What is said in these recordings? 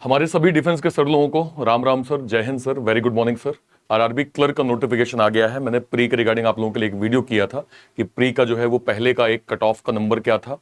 हमारे सभी डिफेंस के सर लोगों को राम राम सर, जय Hind sir, very good morning sir. RRB clerk का नोटिफिकेशन आ गया है। मैंने प्री के रिगार्डिंग आप लोगों के लिए एक वीडियो किया था कि प्री का जो है वो पहले का एक कट ऑफ का नंबर क्या था,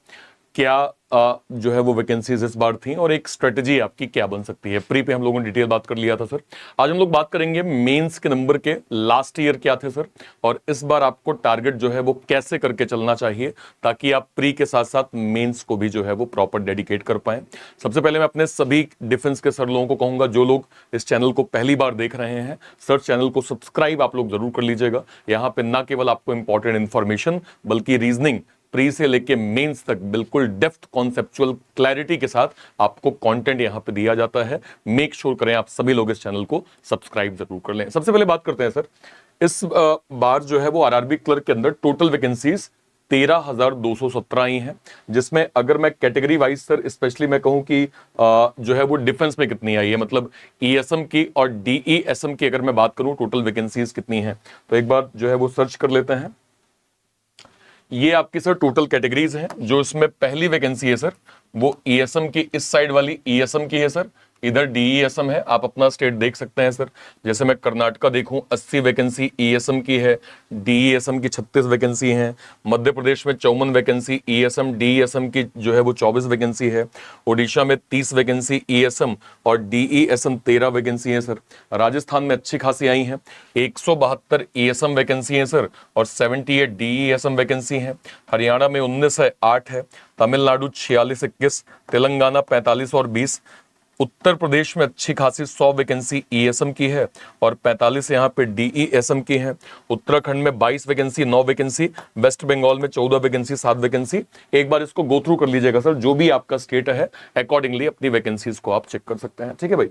क्या जो है वो वैकेंसीज इस बार थी और एक स्ट्रेटजी आपकी क्या बन सकती है। प्री पे हम लोगों ने डिटेल बात कर लिया था सर। आज हम लोग बात करेंगे मेंस के नंबर के लास्ट ईयर क्या थे सर, और इस बार आपको टारगेट जो है वो कैसे करके चलना चाहिए ताकि आप प्री के साथ साथ मेंस को भी जो है वो प्रॉपर डेडिकेट कर पाए। सबसे पहले मैं अपने सभी डिफेंस के सर लोगों को कहूंगा, जो लोग इस चैनल को पहली बार देख रहे हैं, सर चैनल को सब्सक्राइब आप लोग जरूर कर लीजिएगा। यहां पे ना केवल आपको इंपॉर्टेंट इंफॉर्मेशन बल्कि रीजनिंग प्री से लेके मेंस तक बिल्कुल डेप्थ कॉन्सेप्चुअल क्लैरिटी के साथ आपको कंटेंट यहां पे दिया जाता है। मेक श्योर करें आप सभी लोग इस चैनल को सब्सक्राइब जरूर कर लें। सबसे पहले बात करते हैं सर, इस बार जो है वो आरआरबी क्लर्क के अंदर टोटल वैकेंसीज 13,217 आई हैं, जिसमें अगर मैं कैटेगरी वाइज सर स्पेशली मैं कहूं कि जो है वो डिफेंस में कितनी आई है, मतलब ईएसएम की और डीईएसएम की अगर मैं बात करूं टोटल वैकेंसीज कितनी है, तो एक बार जो है वो सर्च कर लेते हैं। ये आपकी सर टोटल कैटेगरीज हैं। जो इसमें पहली वैकेंसी है सर वो ईएसएम की, इस साइड वाली ईएसएम की है सर, इधर डीईएसएम है। आप अपना स्टेट देख सकते हैं सर, जैसे मैं कर्नाटका देखूं 80 वैकेंसी ईएसएम की है, डीईएसएम की 36 वैकेंसी है। मध्य प्रदेश में 54 वैकेंसी ईएसएम डीईएसएम की जो है वो 24 वैकेंसी है। ओडिशा में 30 वैकेंसी ईएसएम और डीईएसएम 13 वैकेंसी है सर। राजस्थान में अच्छी खासी आई हैं, 172 ईएसएम वैकेंसी है सर और 78 डीईएसएम वैकेंसी है। हरियाणा में 19 है, 8 है। तमिलनाडु 46 21, तेलंगाना 45 और 20। उत्तर प्रदेश में अच्छी खासी 100 वैकेंसी ईएसएम की है और 45 यहाँ पे डीईएसएम की है। उत्तराखंड में 22 वैकेंसी 9 वैकेंसी। वेस्ट बंगाल में 14 वैकेंसी 7 वैकेंसी। एक बार इसको गो थ्रू कर लीजिएगा सर, जो भी आपका स्टेट है अकॉर्डिंगली अपनी वैकेंसीज को आप चेक कर सकते हैं। ठीक है भाई,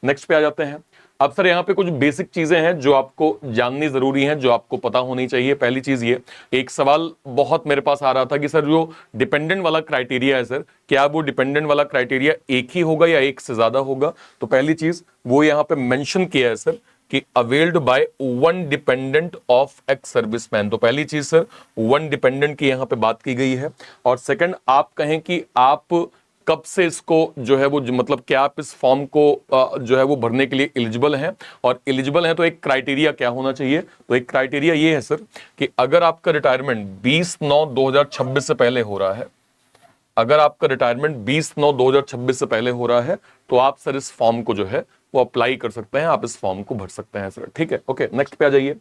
नेक्स्ट पे आ जाते हैं। अब सर यहाँ पे कुछ बेसिक चीजें हैं जो आपको जाननी जरूरी हैं, जो आपको पता होनी चाहिए। पहली चीज ये, एक सवाल बहुत मेरे पास आ रहा था कि सर जो डिपेंडेंट वाला क्राइटेरिया है सर, क्या वो डिपेंडेंट वाला क्राइटेरिया एक ही होगा या एक से ज्यादा होगा। तो पहली चीज वो यहाँ पे मेंशन किया है सर कि availed by one dependent of ex serviceman. तो पहली चीज सर वन डिपेंडेंट की यहाँ पे बात की गई है। और सेकंड आप कहें कि आप कब से इसको जो है वो मतलब क्या आप इस फॉर्म को जो है वो भरने के लिए एलिजिबल हैं, और एलिजिबल हैं तो एक क्राइटेरिया क्या होना चाहिए। तो एक क्राइटेरिया ये है सर कि अगर आपका रिटायरमेंट 20/9/2026 से पहले हो रहा है, अगर आपका रिटायरमेंट 20/9/2026 से पहले हो रहा है तो आप सर इस फॉर्म को जो है वो अप्लाई कर सकते हैं, आप इस फॉर्म को भर सकते हैं सर। ठीक है, ओके नेक्स्ट पे आ जाइए।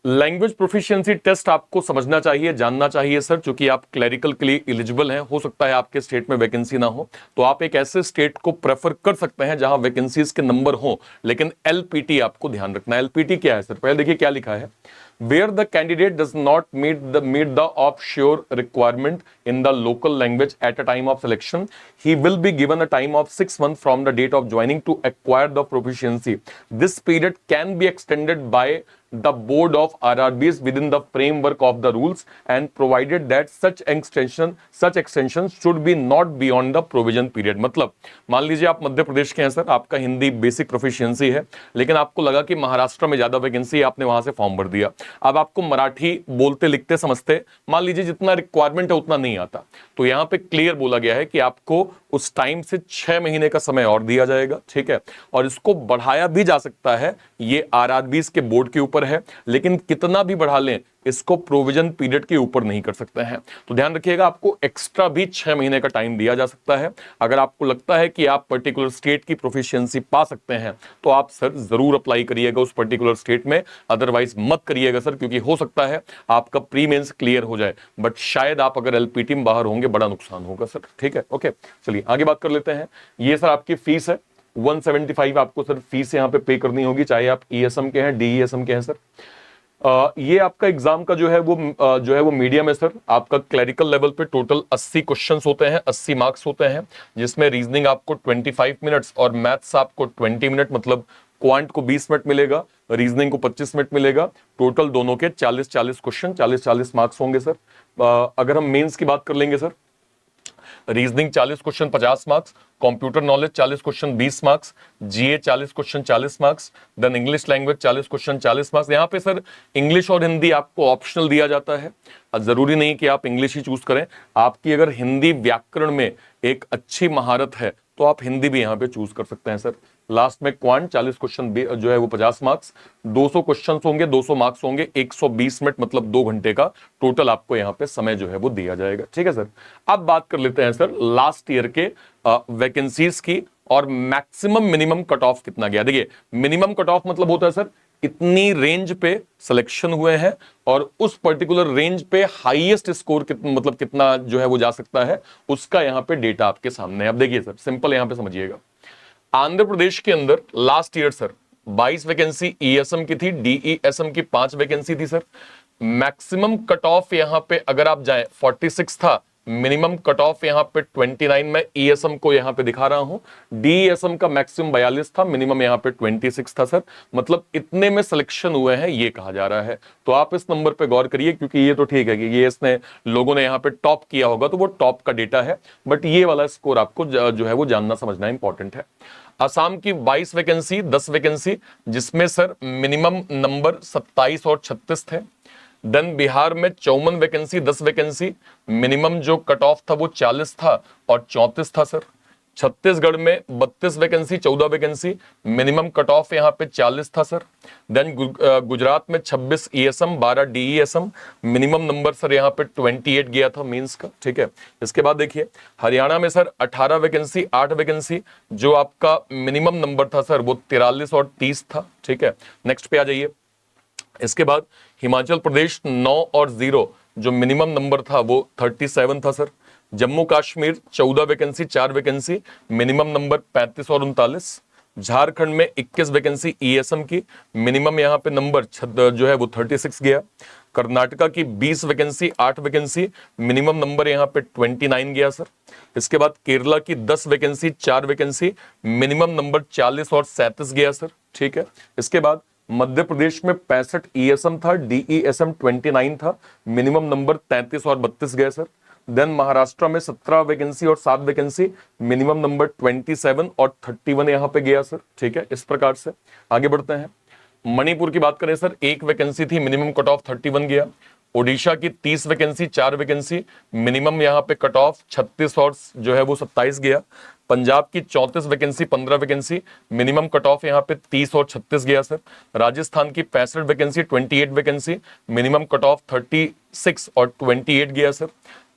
लैंग्वेज प्रोफिशिएंसी टेस्ट आपको समझना चाहिए, जानना चाहिए सर, क्योंकि आप क्लरिकल के लिए एलिजिबल हैं। हो सकता है आपके स्टेट में वैकेंसी ना हो, तो आप एक ऐसे स्टेट को प्रेफर कर सकते हैं जहां वैकेंसीज के नंबर हो, लेकिन एलपीटी आपको ध्यान रखना है। एलपीटी क्या है सर, पहले देखिए क्या लिखा है। Where the candidate does not meet the offshore requirement in the local language at a time of selection, he will be given a time of 6 months from the date of joining to acquire the proficiency. This period can be extended by the board of RRBs within the framework of the rules and provided that such extension should be not beyond the provision period। मतलब मान लीजिए आप मध्य प्रदेश के हैं sir, आपका Hindi basic proficiency है, लेकिन आपको लगा कि महाराष्ट्र में ज्यादा वैकेंसी है, आपने वहां से फॉर्म भर दिया। अब आपको मराठी बोलते लिखते समझते मान लीजिए जितना रिक्वायरमेंट है उतना नहीं आता, तो यहां पे क्लियर बोला गया है कि आपको उस टाइम से 6 महीने का समय और दिया जाएगा। ठीक है, और इसको बढ़ाया भी जा सकता है, ये आरआरबीज के बोर्ड के ऊपर है, लेकिन कितना भी बढ़ा लें इसको प्रोविजन पीरियड के ऊपर नहीं कर सकते हैं। तो ध्यान रखिएगा, आपको एक्स्ट्रा भी 6 महीने का टाइम दिया जा सकता है। अगर आपको लगता है कि आप पर्टिकुलर स्टेट की प्रोफिशिएंसी पा सकते हैं तो आप सर जरूर अप्लाई करिएगा उस पर्टिकुलर स्टेट में, अदरवाइज मत करिएगा सर, क्योंकि हो सकता है आपका प्री मेंस क्लियर हो जाए बट शायद आप अगर एलपीटी में बाहर होंगे बड़ा नुकसान होगा सर। ठीक है, ओके चलिए आगे बात कर लेते हैं। ये सर आपकी फीस है 175 आपको सर फीस यहां पे पे करनी होगी, चाहे आप ईएसएम के हैं डीईएसएम के हैं सर। ये आपका एग्जाम का जो है वो मीडियम है सर। आपका क्लरिकल लेवल पे टोटल 80 क्वेश्चंस होते हैं, 80 मार्क्स होते हैं, जिसमें रीजनिंग आपको 25 मिनट्स और मैथ्स आपको 20 मिनट, मतलब क्वांट को 20 मिनट मिलेगा, रीजनिंग को 25 मिनट मिलेगा। टोटल दोनों के 40-40 क्वेश्चन, 40-40 मार्क्स होंगे सर। अगर हम मेंस की बात कर लेंगे sir, reasoning 40 question 50 marks, computer knowledge 40 question 20 marks, GA 40 question 40 marks, then English language 40 question 40 marks. यहाँ पे सर इंग्लिश और हिंदी आपको ऑप्शनल दिया जाता है, जरूरी नहीं कि आप इंग्लिश ही चूज करें। आपकी अगर हिंदी व्याकरण में एक अच्छी महारत है तो आप हिंदी भी यहाँ पे चूज कर सकते हैं सर। लास्ट में क्वांट 40 क्वेश्चन जो है वो 50 मार्क्स, 200 क्वेश्चन होंगे, 200 मार्क्स होंगे, 120 मिनट मतलब 2 घंटे का टोटल आपको यहाँ पे समय जो है वो दिया जाएगा। ठीक है सर। अब बात कर लेते हैं सर लास्ट ईयर के वैकेंसीज की और मैक्सिमम मिनिमम कट ऑफ कितना गया। देखिए मिनिमम कट ऑफ मतलब होता है सर इतनी रेंज पे सिलेक्शन हुए हैं और उस पर्टिकुलर रेंज पे हाईएस्ट स्कोर मतलब कितना जो है वो जा सकता है, उसका यहां पे डेटा आपके सामने है। अब देखिए सर सिंपल यहां पे समझिएगा, आंध्र प्रदेश के अंदर last year sir 22 vacancy ESM की थी, डीईएसएम की 5 वैकेंसी थी सर। मैक्सिमम कट ऑफ यहां पे अगर आप जाएं 46 था, मिनिमम कट ऑफ यहां पे 29 में ईएसएम को यहां पे दिखा रहा हूं, डीईएसएम का मैक्सिमम 42 था, मिनिमम यहां पे 26 था सर। मतलब इतने में सिलेक्शन हुए हैं ये कहा जा रहा है। तो आप इस नंबर पे गौर करिए क्योंकि ये तो ठीक है कि ये इसने लोगों ने यहां पे टॉप किया होगा तो वो टॉप का डेटा है, बट ये वाला स्कोर आपको जो है वो जानना समझना इंपॉर्टेंट है। असम की 22 वैकेंसी 10 वैकेंसी जिसमें सर मिनिमम नंबर 27 और 36 थे। देन बिहार में 54 वैकेंसी 10 वैकेंसी, मिनिमम जो कट ऑफ था वो 40 था और 34 था सर। छत्तीसगढ़ में 32 vacancy 14 vacancy, minimum cut off यहां पे 40 था सर। देन गुजरात में 26 ईएसएम 12 डीईएसएम, मिनिमम नंबर सर यहां पे 28 गया था मेंस का। ठीक है। इसके बाद देखिए हरियाणा में सर 18 वैकेंसी 8 वैकेंसी, जो आपका मिनिमम नंबर था सर वो 43 और 30 था। ठीक है। नेक्स्ट पे आ जाइए। इसके बाद हिमाचल प्रदेश 9 और 0, जो मिनिमम नंबर था वो 37 था sir. Jammu Kashmir 14 vacancy 4 vacancy, minimum number 35 और 39। झारखंड में 21 वैकेंसी ईएसएम की, मिनिमम यहां पे नंबर जो है वो 36 गया। कर्नाटका की 20 वैकेंसी 8 वैकेंसी, मिनिमम नंबर यहां पे 29 गया सर। इसके बाद केरला की 10 वैकेंसी 4 वैकेंसी, मिनिमम नंबर 40 और 37 गया सर। ठीक है। इसके बाद मध्य प्रदेश में 65 ईएसएम था, डीईएसएम 29 था, मिनिमम नंबर 33 और 32 गए सर। देन महाराष्ट्र में 17 वैकेंसी और 7 वैकेंसी, मिनिमम नंबर 27 और 31 यहां पे गया सर। ठीक है। इस प्रकार से आगे बढ़ते हैं। मणिपुर की बात करें सर 1 वैकेंसी थी, मिनिमम कट ऑफ 31 गया। ओडिशा की 30 वैकेंसी 4 वैकेंसी, मिनिमम यहां पे कट ऑफ 36 और जो है वो 27 गया। पंजाब की 34 vacancy 15 vacancy, minimum cut off यहां पे 30 और 36 गया सर। राजस्थान की 65 vacancy 28 vacancy, minimum cut off 36 और 28 गया सर।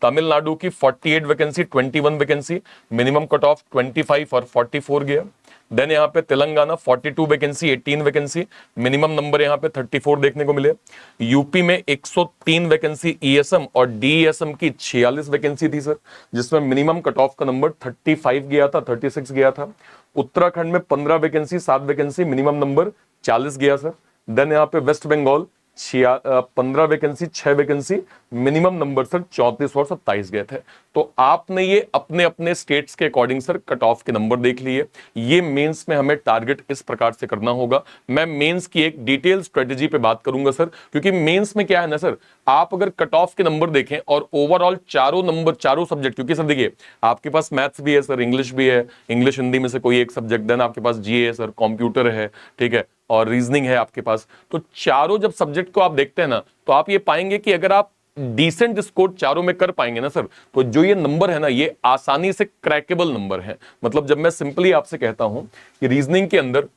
तमिलनाडु की 48 vacancy 21 vacancy, minimum cut off 25 और 44 गया। देन यहाँ पे Telangana 42 vacancy 18 vacancy, minimum number यहाँ पे 34 देखने को मिले। यूपी में 103 वैकेंसी ईएसएम और डीईएसएम की 46 वैकेंसी थी सर, जिसमें मिनिमम कट ऑफ का नंबर 35 गया था, 36 गया था। उत्तराखंड में 15 वैकेंसी 7 वैकेंसी, मिनिमम नंबर 40 गया सर। देन यहाँ पे West Bengal 15 vacancy 6 vacancy, minimum number sir 34 और 27 गए थे। तो आपने ये अपने अपने स्टेट्स के अकॉर्डिंग सर कट ऑफ के नंबर देख लिए। ये मेंस में हमें टारगेट इस प्रकार से करना होगा। मैं मेंस की एक डिटेल स्ट्रेटेजी पे बात करूंगा सर, क्योंकि मेंस में क्या है ना सर, आप अगर कट ऑफ के नंबर देखें और ओवरऑल चारों नंबर चारों सब्जेक्ट, क्योंकि सर देखिए आपके पास मैथ्स भी है सर, इंग्लिश भी है, इंग्लिश हिंदी में से कोई एक सब्जेक्ट, देन आपके पास जीए है सर, कंप्यूटर है, ठीक है, और रीजनिंग है आपके पास। तो चारों जब सब्जेक्ट को आप देखते हैं ना, तो आप ये पाएंगे कि अगर आप डिसेंट स्कोर चारों में कर पाएंगे ना सर, तो जो ये नंबर है ना, ये आसानी से क्रैकेबल नंबर है। मतलब जब मैं सिंपली आपसे कहता हूं कि रीजनिंग के अंदर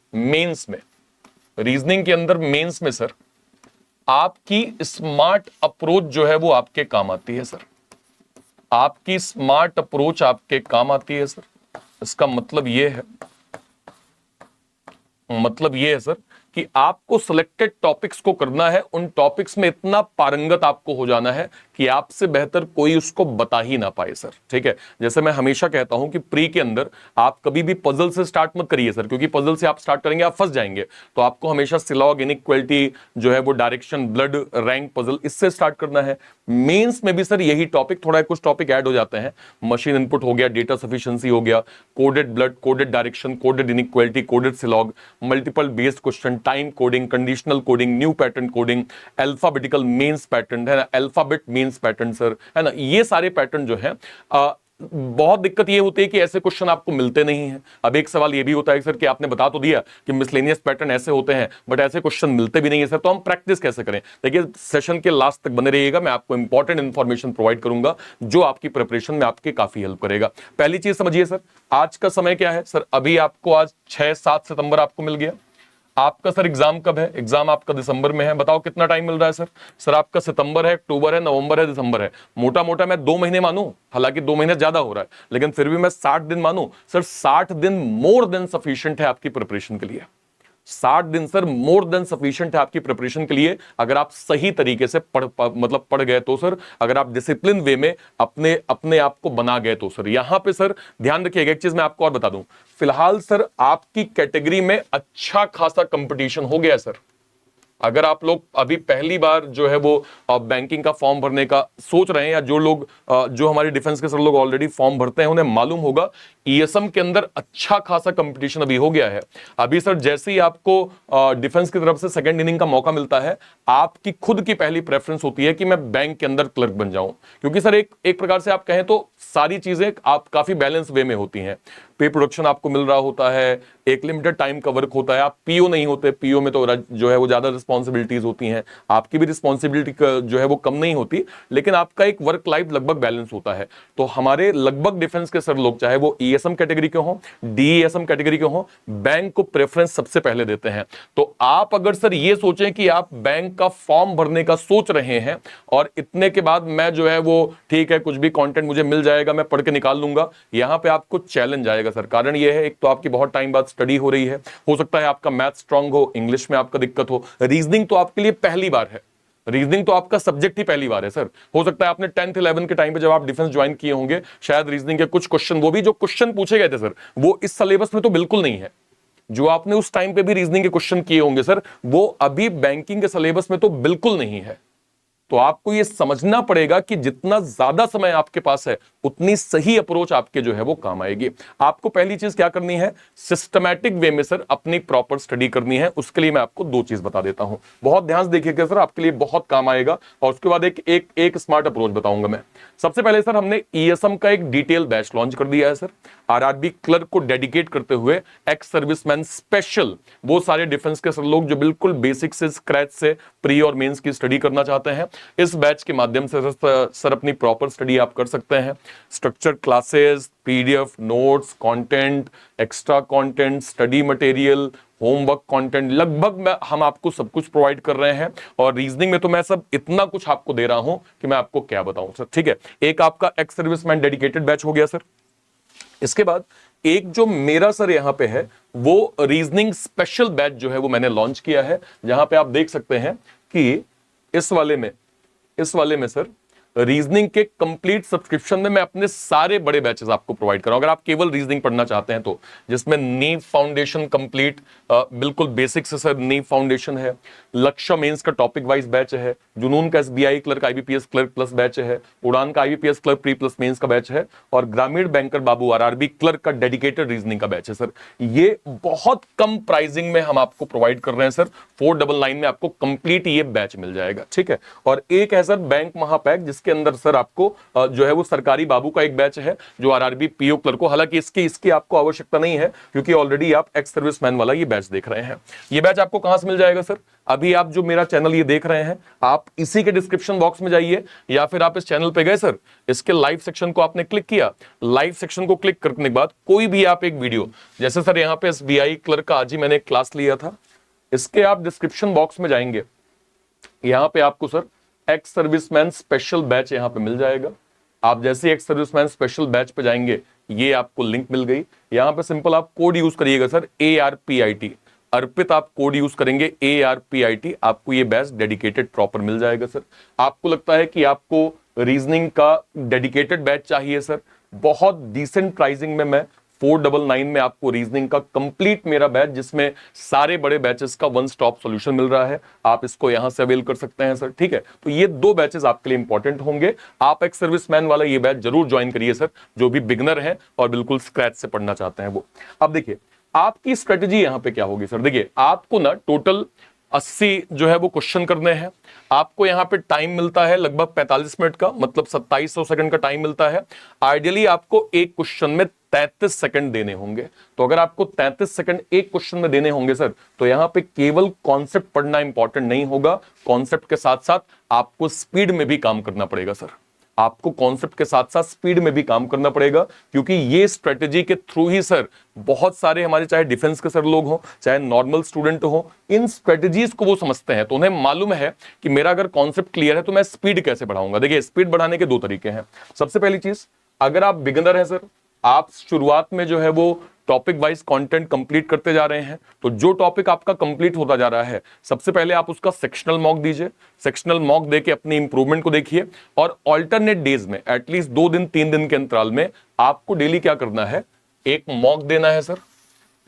मेंस में सर आपकी स्मार्ट अप्रोच जो है वो आपके काम आती है सर, आपकी स्मार्ट अप्रोच आपके काम आती है सर। इसका मतलब ये है सर कि आपको सिलेक्टेड टॉपिक्स को करना है, उन टॉपिक्स में इतना पारंगत आपको हो जाना है कि आपसे बेहतर कोई उसको बता ही ना पाए सर। ठीक है। जैसे मैं हमेशा कहता हूं कि प्री के अंदर आप कभी भी पजल से स्टार्ट मत करिए सर, क्योंकि पजल से आप स्टार्ट करेंगे आप फंस जाएंगे। तो आपको हमेशा सिलॉग, इनइक्वालिटी जो है वो, डायरेक्शन, ब्लड, रैंक, पजल, इससे स्टार्ट करना है। मेंस में भी सर यही टॉपिक, थोड़ा कुछ टॉपिक ऐड हो जाते हैं, मशीन इनपुट हो गया, डेटा सफिशिएंसी हो गया, coded blood, coded direction, coded inequality, coded syllogism, multiple based question, time coding, conditional coding, new pattern coding, alphabetical means pattern है ना, अल्फाबेट मीन्स पैटर्न सर, है ना। ये सारे पैटर्न जो है बहुत दिक्कत ये होती है कि ऐसे क्वेश्चन आपको मिलते नहीं हैं। अब एक सवाल ये भी होता है सर कि आपने बता तो दिया कि मिसलेनियस पैटर्न ऐसे होते हैं, बट ऐसे क्वेश्चन मिलते भी नहीं है सर, तो हम प्रैक्टिस कैसे करें? देखिए, सेशन के लास्ट तक बने रहिएगा, मैं आपको इंपॉर्टेंट इंफॉर्मेशन प्रोवाइड करूंगा जो आपकी प्रिपरेशन में आपके काफी हेल्प करेगा। पहली चीज समझिए सर, आज का समय क्या है सर, अभी आपको आज 6-7 सितंबर आपको मिल गया। आपका सर एग्जाम कब है? एग्जाम आपका दिसंबर में है। बताओ कितना टाइम मिल रहा है सर? सर आपका सितंबर है, अक्टूबर है, नवंबर है, दिसंबर है। मोटा मोटा मैं 2 महीने मानूं, हालांकि 2 महीने ज्यादा हो रहा है, लेकिन फिर भी मैं 60 दिन मानूं सर। 60 दिन मोर देन सफिशिएंट है आपकी प्रिपरेशन के लिए। 60 दिन सर मोर देन सफिशिएंट है आपकी प्रिपरेशन के लिए, अगर आप सही तरीके से पढ़ गए तो सर, अगर आप डिसिप्लिन वे में अपने अपने आप को बना गए तो सर। यहां पे सर ध्यान रखिएगा, एक चीज मैं आपको और बता दूं, फिलहाल सर आपकी कैटेगरी में अच्छा खासा कंपटीशन हो गया सर। अगर आप लोग अभी पहली बार जो है वो बैंकिंग का फॉर्म भरने का सोच रहे हैं, या जो लोग जो हमारे डिफेंस के सर लोग ऑलरेडी फॉर्म भरते हैं, उन्हें मालूम होगा ईएसएम के अंदर अच्छा खासा कंपटीशन अभी हो गया है। अभी सर जैसे ही आपको डिफेंस की तरफ से सेकंड इनिंग का मौका मिलता है, आपकी खुद की पहली प्रेफरेंस होती है कि मैं बैंक के अंदर क्लर्क बन जाऊं, क्योंकि सर एक प्रकार से आप कहें तो सारी चीजें आप काफी बैलेंस वे में होती हैं। पे प्रोडक्शन आपको मिल रहा होता है, एक लिमिटेड टाइम का वर्क होता है, आप पीओ नहीं होते, पीओ में तो जो है वो ज्यादा रिस्पॉन्सिबिलिटीज होती हैं, आपकी भी रिस्पॉन्सिबिलिटी जो है वो कम नहीं होती, लेकिन आपका एक वर्क लाइफ लगभग बैलेंस होता है। तो हमारे लगभग डिफेंस के सर लोग, चाहे वो ईएसएम कैटेगरी के हों, डीईएसएम कैटेगरी के हों, बैंक को प्रेफरेंस सबसे पहले देते हैं। तो आप अगर सर ये सोचें कि आप बैंक का फॉर्म भरने का सोच रहे हैं और इतने के बाद मैं जो है वो ठीक है कुछ भी कंटेंट मुझे मिल जाएगा, मैं पढ़ के निकाल लूंगा, यहां पे आपको चैलेंज आएगा सर। कारण ये है, एक तो आपकी बहुत टाइम बाद स्टडी हो रही है, हो सकता है आपका मैथ स्ट्रांग हो, इंग्लिश में आपका दिक्कत हो, रीजनिंग तो आपके लिए पहली बार है, रीजनिंग तो आपका सब्जेक्ट ही पहली बार है सर। हो सकता है आपने 10th 11 के टाइम पे जब आप डिफेंस ज्वाइन किए होंगे, शायद रीजनिंग के कुछ क्वेश्चन, वो भी जो क्वेश्चन पूछे गए थे सर, वो इस सिलेबस में तो बिल्कुल नहीं है। जो आपने उस टाइम पे भी रीजनिंग के क्वेश्चन किए होंगे सर, वो अभी बैंकिंग के सिलेबस में तो बिल्कुल नहीं है। तो आपको यह समझना पड़ेगा कि जितना ज्यादा समय आपके पास है, उतनी सही अप्रोच आपके जो है वो काम आएगी। आपको पहली चीज क्या करनी है, सिस्टमैटिक वे में सर अपनी प्रॉपर स्टडी करनी है। उसके लिए मैं आपको 2 चीज बता देता हूं, बहुत ध्यान से देखिएगा सर, आपके लिए बहुत काम आएगा। और उसके बाद एक स्मार्ट अप्रोच बताऊंगा मैं। सबसे पहले सर हमने ईएसएम का एक डिटेल बैच लॉन्च कर दिया है सर, आरआरबी क्लर्क को डेडिकेट करते हुए, एक्स सर्विसमैन स्पेशल, वो सारे डिफेंस के सर लोग जो बिल्कुल बेसिक से स्क्रैच से प्री और मेंस की स्टडी करना चाहते हैं, इस बैच के माध्यम से सर अपनी प्रॉपर स्टडी आप कर सकते हैं। Structured classes, PDF notes, content, extra content, study material, homework content, लगभग हम आपको सब कुछ प्रोवाइड कर रहे हैं। और रीजनिंग में तो मैं सब इतना कुछ आपको दे रहा हूं कि मैं आपको क्या बताऊं सर, ठीक है। एक आपका एक्स सर्विसमैन डेडिकेटेड बैच हो गया सर। इसके बाद एक जो मेरा सर यहां पे है, वो रीजनिंग स्पेशल बैच जो है वो मैंने लॉन्च किया है, जहां पे आप देख सकते हैं कि इस वाले में सर रीजनिंग के कंप्लीट सब्सक्रिप्शन में मैं अपने सारे बड़े बैचेस आपको प्रोवाइड कर रहा हूं। अगर आप केवल रीजनिंग पढ़ना चाहते हैं तो, जिसमें नीव फाउंडेशन कंप्लीट, बिल्कुल बेसिक से सर नीव फाउंडेशन है, लक्ष्य मेंस का टॉपिक वाइज बैच है, जुनून का SBI clerk IBPS clerk plus batch है, उड़ान का IBPS clerk pre plus mains का बैच है, और Grameen banker Babu RRB clerk का डेडिकेटेड रीजनिंग का बैच है सर। ये बहुत कम प्राइसिंग में हम आपको प्रोवाइड कर रहे हैं सर, 499 में आपको कंप्लीट ये बैच मिल जाएगा, ठीक है। और एक है सर बैंक महापैक, जिसके अंदर सर आपको जो है वो सरकारी बाबू का एक बैच है, जो आरआरबी पीओ क्लर्क को, हालांकि इसकी आपको आवश्यकता नहीं है, क्योंकि ऑलरेडी आप एक्स सर्विसमैन वाला ये बैच देख रहे हैं। ये बैच आपको कहां से मिल जाएगा सर? अभी आप जो मेरा चैनल ये देख रहे हैं, आप इसी के डिस्क्रिप्शन बॉक्स में जाइए, या फिर आप इस चैनल पे गए सर, इसके लाइव सेक्शन को आपने क्लिक किया, लाइव सेक्शन को क्लिक करने के बाद कोई भी आप एक वीडियो, जैसे सर यहां पे एसबीआई क्लर्क का आज ही मैंने एक क्लास लिया था, इसके आप डिस्क्रिप्शन बॉक्स में जाएंगे, यहां पे आपको sir ex serviceman special batch यहां पे मिल जाएगा। आप जैसे एक्स सर्विसमैन स्पेशल बैच पे जाएंगे, ये आपको लिंक मिल गई, यहां पे सिंपल आप कोड यूज करिएगा सर, ARPIT, अर्पित आप कोड यूज करेंगे ARPIT, आपको ये बैच डेडिकेटेड प्रॉपर मिल जाएगा सर। आपको लगता है कि आपको रीजनिंग का डेडिकेटेड बैच चाहिए सर, बहुत डिसेंट प्राइसिंग में मैं 499 में आपको रीजनिंग का कंप्लीट मेरा बैच, जिसमें सारे बड़े बैचेस का वन स्टॉप सॉल्यूशन मिल रहा है, आप इसको यहां से अवेल कर सकते हैं सर, ठीक है। तो ये 2 बैचेस आपके लिए इंपॉर्टेंट होंगे। आप एक सर्विसमैन वाला ये बैच जरूर ज्वाइन करिए सर, जो भी बिगनर है और बिल्कुल स्क्रैच से पढ़ना चाहते हैं वो। अब देखिए आपकी स्ट्रेटेजी यहां पे क्या होगी सर, देखिए आपको ना टोटल 80 जो है वो क्वेश्चन करने हैं। आपको यहाँ पे टाइम मिलता है लगभग 45 मिनट का, मतलब 2700 सेकंड का टाइम मिलता है। आइडियली आपको एक क्वेश्चन में 33 सेकंड देने होंगे। तो अगर आपको 33 सेकंड एक क्वेश्चन में देने होंगे सर, तो यहां पे केवल कॉन्सेप्ट पढ़ना इंपॉर्टेंट नहीं होगा, कॉन्सेप्ट के साथ साथ आपको स्पीड में भी काम करना पड़ेगा सर। आपको कॉन्सेप्ट के साथ साथ स्पीड में भी काम करना पड़ेगा, क्योंकि ये स्ट्रेटेजी के थ्रू ही सर बहुत सारे हमारे चाहे डिफेंस के सर लोग हो, चाहे नॉर्मल स्टूडेंट हो, इन स्ट्रेटेजीज को वो समझते हैं। तो उन्हें मालूम है कि मेरा अगर कॉन्सेप्ट क्लियर है तो मैं स्पीड कैसे बढ़ाऊंगा। देखिए, स्पीड बढ़ाने के दो तरीके हैं। सबसे पहली चीज, अगर आप बिगिनर हैं सर, आप शुरुआत में जो है वो टॉपिक वाइज कंटेंट कंप्लीट करते जा रहे हैं, तो जो टॉपिक आपका कंप्लीट होता जा रहा है, सबसे पहले आप उसका सेक्शनल मॉक दीजिए। सेक्शनल मॉक देके अपनी इंप्रूवमेंट को देखिए, और ऑल्टरनेट डेज में एटलीस्ट 2 दिन 3 दिन के अंतराल में आपको डेली क्या करना है, एक मॉक देना है सर।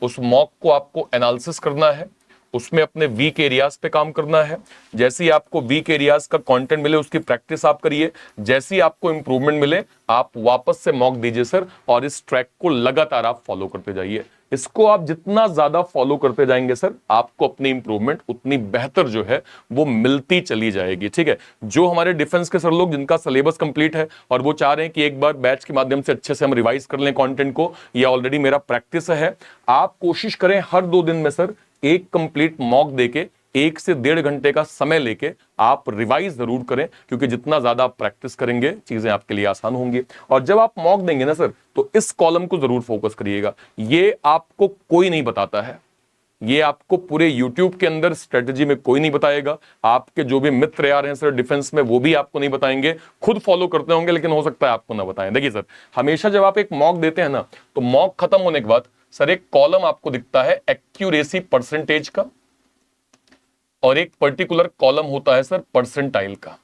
उस मॉक को आपको एनालिसिस करना है, उसमें अपने वीक एरियाज पे काम करना है। जैसे ही आपको वीक एरियाज का कंटेंट मिले उसकी प्रैक्टिस आप करिए, जैसे ही आपको इंप्रूवमेंट मिले आप वापस से मॉक दीजिए सर, और इस ट्रैक को लगातार आप फॉलो करते जाइए। इसको आप जितना ज्यादा फॉलो करते जाएंगे सर, आपको अपनी इंप्रूवमेंट उतनी बेहतर जो है वो मिलती चली जाएगी। ठीक है, जो हमारे डिफेंस के सर लोग जिनका सिलेबस कंप्लीट है और वो चाह रहे हैं कि एक बार बैच के माध्यम से अच्छे से हम रिवाइज कर लें कंटेंट को, या ऑलरेडी मेरा प्रैक्टिस है, आप कोशिश करें हर 2 दिन में सर एक कंप्लीट मॉक देके 1 से 1.5 घंटे का समय लेके आप रिवाइज जरूर करें, क्योंकि जितना ज्यादा आप प्रैक्टिस करेंगे चीजें आपके लिए आसान होंगी। और जब आप मॉक देंगे ना सर, तो इस कॉलम को जरूर फोकस करिएगा। ये आपको कोई नहीं बताता है, ये आपको पूरे YouTube के अंदर स्ट्रेटजी में कोई नहीं बताएगा। आपके जो भी मित्र यार हैं सर डिफेंस में, वो भी आपको नहीं बताएंगे, खुद फॉलो करते होंगे लेकिन हो सकता है आपको ना बताएं। देखिए सर, हमेशा जब आप एक मॉक देते हैं ना, तो मॉक खत्म होने के बाद सर एक कॉलम आपको दिखता है एक्यूरेसी परसेंटेज का, और एक पर्टिकुलर कॉलम होता है सर परसेंटाइल का।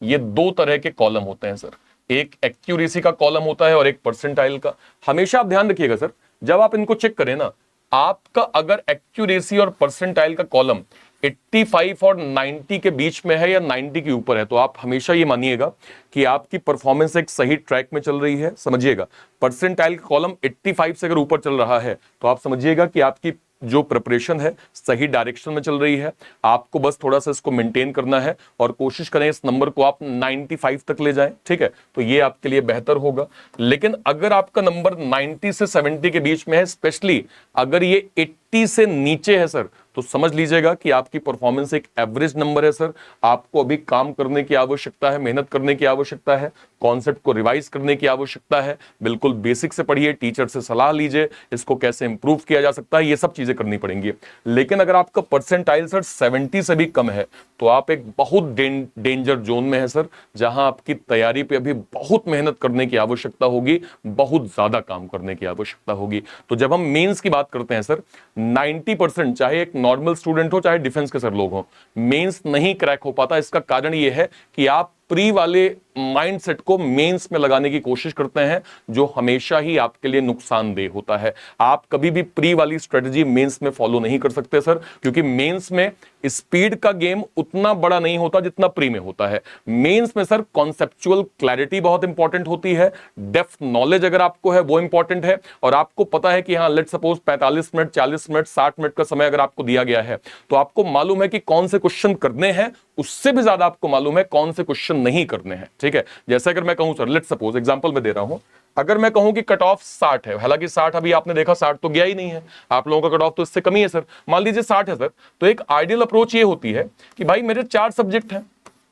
ये 2 तरह के कॉलम होते हैं सर, एक एक्यूरेसी का कॉलम होता है और एक परसेंटाइल का। हमेशा आप ध्यान रखिएगा सर, जब आप इनको चेक करें ना, आपका अगर एक्यूरेसी और परसेंटाइल का कॉलम 85 और 90 के बीच में है या 90 के ऊपर है, तो आप हमेशा ये मानिएगा कि आपकी परफॉर्मेंस एक सही ट्रैक में चल रही है। समझिएगा, परसेंटाइल का कॉलम 85 से अगर ऊपर चल रहा है तो आप समझिएगा कि आपकी जो प्रिपरेशन है सही डायरेक्शन में चल रही है। आपको बस थोड़ा सा इसको मेंटेन करना है और कोशिश करें इस नंबर को आप 95 तक ले जाएं। ठीक है, तो ये आपके लिए बेहतर होगा। लेकिन अगर आपका नंबर 90 से 70 के बीच में है, स्पेशली अगर ये 80 से नीचे है सर, तो समझ लीजिएगा कि आपकी परफॉर्मेंस एक एवरेज नंबर है सर। आपको अभी काम करने की आवश्यकता है, मेहनत करने की आवश्यकता है, कॉन्सेप्ट को रिवाइज करने की आवश्यकता है। बिल्कुल बेसिक से पढ़िए, टीचर से सलाह लीजिए, इसको कैसे इंप्रूव किया जा सकता है, ये सब चीजें करनी पड़ेंगी। लेकिन अगर आपका परसेंटाइल सर 70 से भी कम है, तो आप एक बहुत डेंजर जोन में है सर, जहां आपकी तैयारी पे अभी बहुत मेहनत करने की आवश्यकता होगी, बहुत ज्यादा काम करने की आवश्यकता होगी। तो जब हम मेंस की बात करते हैं सर, 90%, चाहे एक नॉर्मल स्टूडेंट हो चाहे डिफेंस के सर लोग हो, मेंस नहीं क्रैक हो पाता। इसका कारण यह है कि आप प्री वाले माइंडसेट को मेंस में लगाने की कोशिश करते हैं, जो हमेशा ही आपके लिए नुकसानदेह होता है। आप कभी भी प्री वाली स्ट्रेटजी मेंस में फॉलो नहीं कर सकते सर, क्योंकि मेंस में स्पीड का गेम उतना बड़ा नहीं होता जितना प्री में होता है। मेंस में सर कॉन्सेप्चुअल क्लैरिटी बहुत इंपॉर्टेंट होती है, डेप्थ नॉलेज अगर आपको है वो इंपॉर्टेंट है, और आपको पता है कि हाँ let suppose 45 minute, 40 minute, 60 minute का समय अगर आपको दिया गया है, तो आपको मालूम है कि कौन से क्वेश्चन करने हैं, उससे भी ज्यादा आपको मालूम है कौन से क्वेश्चन नहीं करने हैं। ठीक है, जैसे अगर मैं कहूं सर, लेट सपोज एग्जांपल में दे रहा हूं, अगर मैं कहूं कि कट ऑफ 60 है, हालांकि 60 अभी आपने देखा 60 तो गया ही नहीं है, आप लोगों का कट ऑफ तो इससे कम ही है सर, मान लीजिए 60 है सर, तो एक आइडियल अप्रोच ये होती है कि भाई मेरे 4 सब्जेक्ट हैं,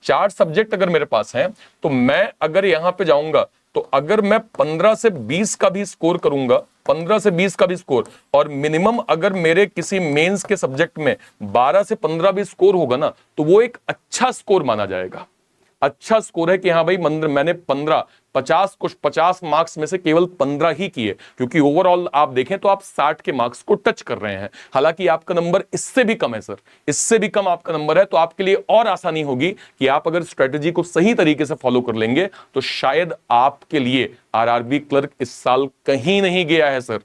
4 सब्जेक्ट अगर मेरे पास हैं, तो मैं अगर यहां पे जाऊंगा, तो अगर मैं 15 से 20 का भी स्कोर करूंगा, 15 से 20 का भी स्कोर, और मिनिमम अगर मेरे किसी मेंस के सब्जेक्ट में 12 से 15 भी स्कोर होगा ना, तो वो एक अच्छा स्कोर माना जाएगा। अच्छा स्कोर है कि हाँ भाई मैंने 50 मार्क्स में से केवल 15 ही किए, क्योंकि ओवरऑल आप देखें तो आप 60 के मार्क्स को टच कर रहे हैं। हालांकि आपका नंबर इससे भी कम है सर, इससे भी कम आपका नंबर है, तो आपके लिए और आसानी होगी कि आप अगर स्ट्रेटेजी को सही तरीके से फॉलो कर लेंगे, तो शायद आपके लिए आरआरबी क्लर्क इस साल कहीं नहीं गया है सर,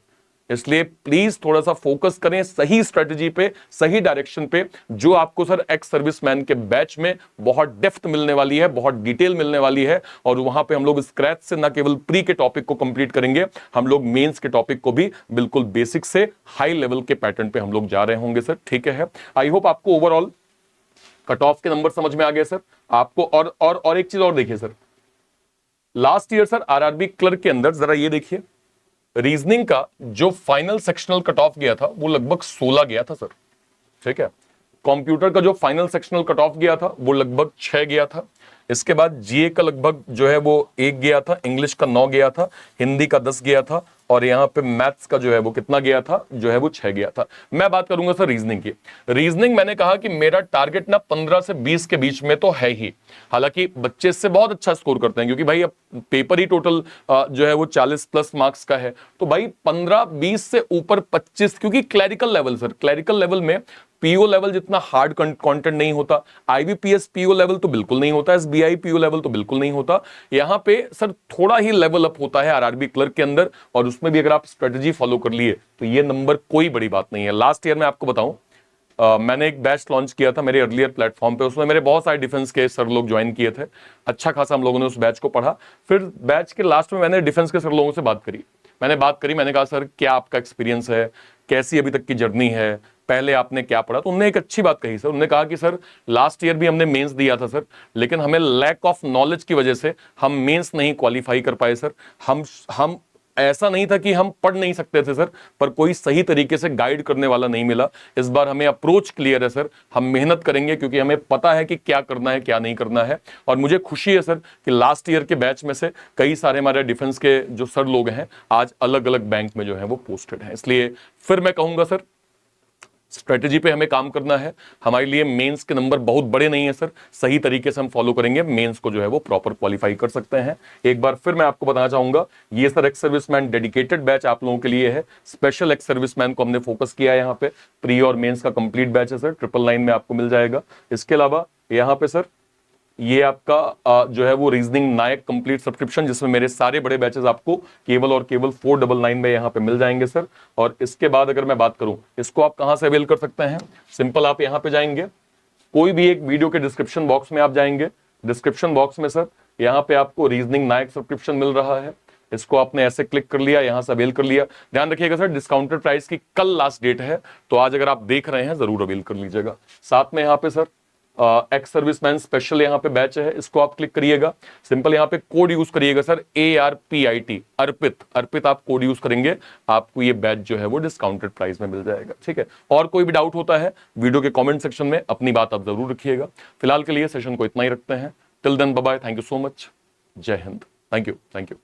इसलिए प्लीज थोड़ा सा फोकस करें सही स्ट्रेटजी पे, सही डायरेक्शन पे, जो आपको सर एक्स सर्विसमैन के बैच में बहुत डेप्थ मिलने वाली है, बहुत डिटेल मिलने वाली है। और वहां पे हम लोग स्क्रैच से ना केवल प्री के टॉपिक को कंप्लीट करेंगे, हम लोग मेंस के टॉपिक को भी बिल्कुल बेसिक से हाई लेवल के पैटर्न पे हम लोग जा रहे होंगे सर, ठीक है। आई होप आपको ओवरऑल कट ऑफ के नंबर समझ में आ गए सर आपको। और एक चीज और देखिए sir, last year sir RRB clerk के अंदर जरा ये देखिए, रीजनिंग का जो फाइनल सेक्शनल कट ऑफ गया था वो लगभग 16 गया था सर, ठीक है। कंप्यूटर का जो फाइनल सेक्शनल कट ऑफ गया था वो लगभग 6 गया था। इसके बाद जीए का लगभग जो है वो 1 गया था, इंग्लिश का 9 गया था, हिंदी का 10 गया था, और यहां पे मैथ्स का जो है वो कितना गया था, जो है वो 6 गया था। मैं बात करूंगा सर रीजनिंग की। रीजनिंग मैंने कहा कि मेरा टारगेट ना 15 से 20 के बीच में तो है ही। हालांकि बच्चे इससे बहुत अच्छा स्कोर करते हैं, क्योंकि भाई अब पेपर ही टोटल जो है वो 40 प्लस मार्क्स का है, तो भाई 15 20 से ऊपर 25, क्योंकि clerical level sir, clerical level में पीओ लेवल जितना हार्ड कंटेंट नहीं होता, आईबीपीएस पीओ लेवल तो बिल्कुल नहीं होता, एसबीआई पीओ लेवल तो बिल्कुल नहीं होता। यहां पे सर थोड़ा ही लेवल अप होता है आरआरबी क्लर्क के अंदर, और उसमें भी अगर आप स्ट्रेटजी फॉलो कर लिए तो ये नंबर कोई बड़ी बात नहीं है। लास्ट ईयर में आपको बताऊं, मैंने एक बैच लॉन्च किया था मेरे अर्लियर प्लेटफॉर्म पे, उसमें मेरे बहुत सारे डिफेंस के सर लोग ज्वाइन किए थे। अच्छा खासा हम लोगों ने उस बैच को पढ़ा। फिर बैच के लास्ट में मैंने डिफेंस के सर लोगों से बात करी, मैंने कहा सर क्या आपका एक्सपीरियंस है, कैसी अभी तक की जर्नी है, पहले आपने क्या पढ़ा। तो उन्होंने एक अच्छी बात कही सर, उन्होंने कहा कि सर लास्ट ईयर भी हमने मेंस दिया था सर, लेकिन हमें लैक ऑफ नॉलेज की वजह से हम मेंस नहीं क्वालिफाई कर पाए सर। हम ऐसा नहीं था कि हम पढ़ नहीं सकते थे सर, पर कोई सही तरीके से गाइड करने वाला नहीं मिला। इस बार हमें अप्रोच क्लियर है सर, हम मेहनत करेंगे, क्योंकि हमें पता है कि क्या करना है क्या नहीं करना है। और मुझे खुशी है सर कि लास्ट ईयर के बैच में से कई सारे हमारे डिफेंस के जो सर लोग हैं आज अलग अलग बैंक में जो है वो पोस्टेड हैं। इसलिए फिर मैं कहूंगा सर, स्ट्रेटजी पे हमें काम करना है। हमारे लिए मेंस के नंबर बहुत बड़े नहीं है सर, सही तरीके से हम फॉलो करेंगे, मेंस को जो है वो प्रॉपर क्वालिफाई कर सकते हैं। एक बार फिर मैं आपको बताना चाहूंगा, ये sir ex serviceman dedicated batch आप लोगों के लिए है। स्पेशल एक्स सर्विसमैन को हमने फोकस किया है। यहाँ पे प्री और मेंस का कंप्लीट बैच है सर, 999 में आपको मिल जाएगा। इसके अलावा यहाँ पे सर ये आपका जो है वो रीजनिंग नायक कंप्लीट सब्सक्रिप्शन, जिसमें मेरे सारे बड़े बैचेस आपको केवल और केवल 499 में यहाँ पे मिल जाएंगे सर। और इसके बाद अगर मैं बात करूं, इसको आप कहां से अवेल कर सकते हैं, सिंपल आप यहां पे जाएंगे, कोई भी एक वीडियो के डिस्क्रिप्शन बॉक्स में आप जाएंगे, डिस्क्रिप्शन बॉक्स में सर यहाँ पे आपको रीजनिंग नायक सब्सक्रिप्शन मिल रहा है। इसको आपने ऐसे क्लिक कर लिया, यहां से अवेल कर लिया। ध्यान रखिएगा सर, डिस्काउंटेड प्राइस की कल लास्ट डेट है, तो आज अगर आप देख रहे हैं जरूर अवेल कर लीजिएगा। साथ में यहाँ पे सर एक्स सर्विसमैन स्पेशल यहाँ पे बैच है, इसको आप क्लिक करिएगा। सिंपल यहाँ पे कोड यूज करिएगा सर, ARPIT, अर्पित आप कोड यूज करेंगे, आपको ये बैच जो है वो डिस्काउंटेड प्राइस में मिल जाएगा, ठीक है। और कोई भी डाउट होता है वीडियो के कमेंट सेक्शन में अपनी बात आप जरूर रखिएगा। फिलहाल के लिए सेशन को इतना ही रखते हैं। Till then bye bye, thank you so much, जय हिंद, थैंक यू।